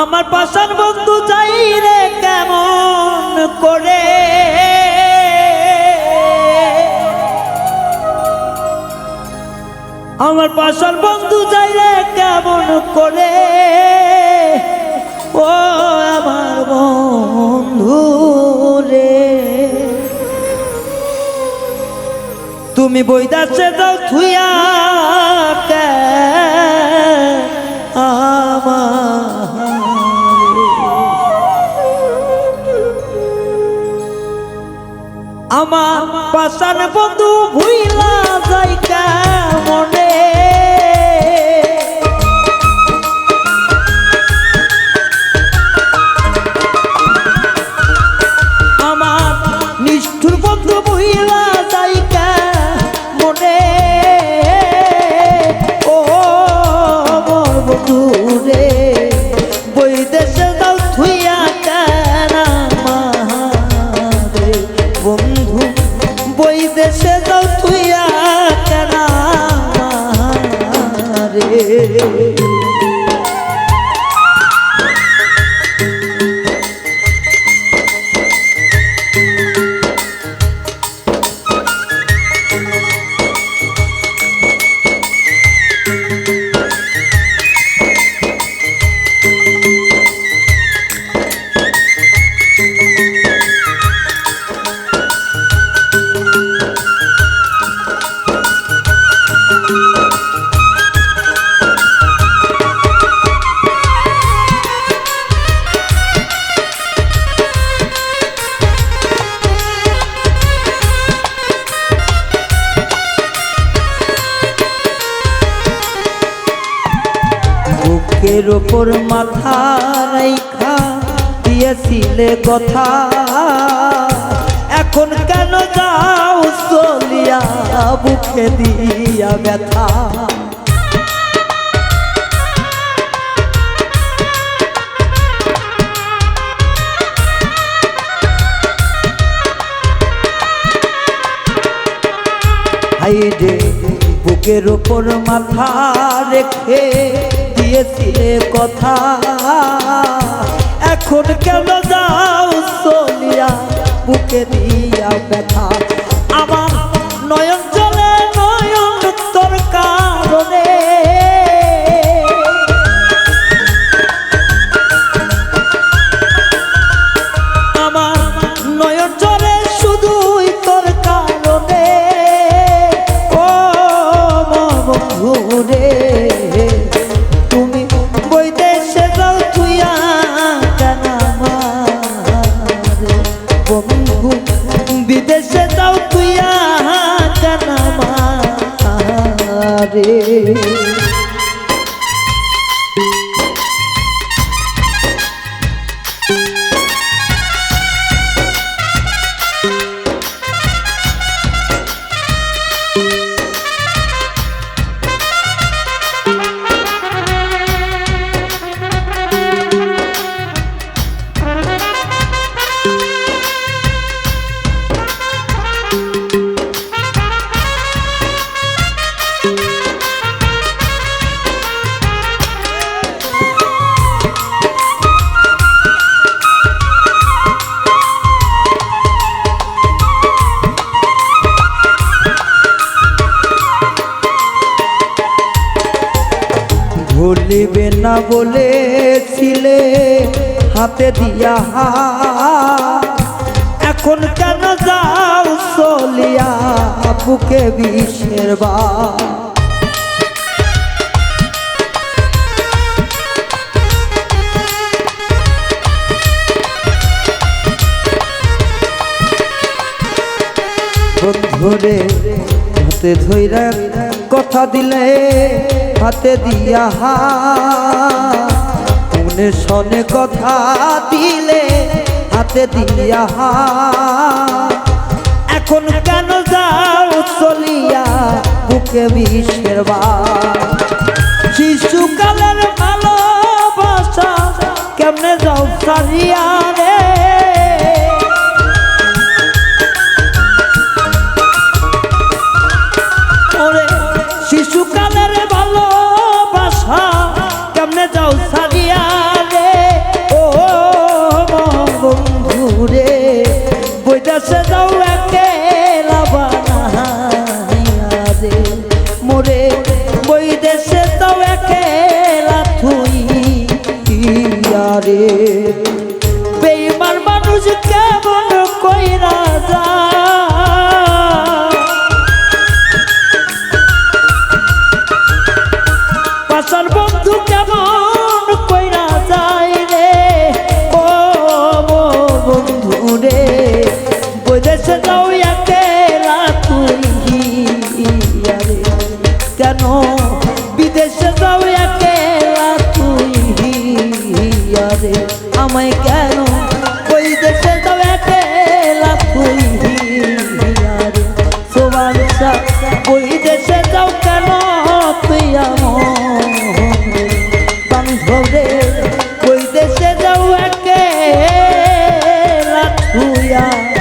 আমার পাশার বন্ধু যাই রে কেমন করে, আমার পাশার বন্ধু যাই রে কেমন করে, ও আমার বন্ধু রে। তুমি বইদাসে যাও থুইয়া আমার পাশান বন্ধু ভুইলা যাই কেমনে, আমার নিষ্ঠুর বন্ধু ভুইলা যাই কেমনে, ও মোর বন্ধু রে বৈদেশে যাও থুইয়া কেন আমারে বন্ধু, বৈদেশে যাও থুইয়া কেন আমারে। বুকের ওপর মাথা রাইখা দিয়েছিলে কথা, এখন কেন যাও চলিয়া বুকে দিয়া ব্যথা। হাইরে বুকের ওপর মাথা রেখে দিয়েছিলে কথা, এখন কেন যাও চলিয়া বুকে দিয়া ব্যথা। আমার নয়ন জলে নয়ন তোর কারণে, আমার নয়ন জলে শুধুই তোর কারণে, ও বন্ধু রে বিদেশে যাও তুইয়া কেন আমারে। ভুলিবে না বলেছিলে হাতে দিয়া, এখন কেন যাও চলিয়া বুকে বিষের বান। বন্ধুরে হাতে ধইরা কথা দিলে হাতে দিয়া, মনে শোনে কথা দিলে হাতে দিয়া, এখন কেন যাও চলিয়া বুকে বিষের বান। শিশুকালের ভালোবাসা কেমনে যাও ছাড়িয়া রে, শিশুকালের ভালোবাসা কেমনে যাও ছাড়িয়া রে। কেন বিদেশে যাও একেলা তুই আরে আমায় কেন ওই দেশে যাও একেলা তুই আরে সোবানসা ওই দেশে যাও কেন তুই আমার রে ওই দেশে যাও একেলা তুই আমার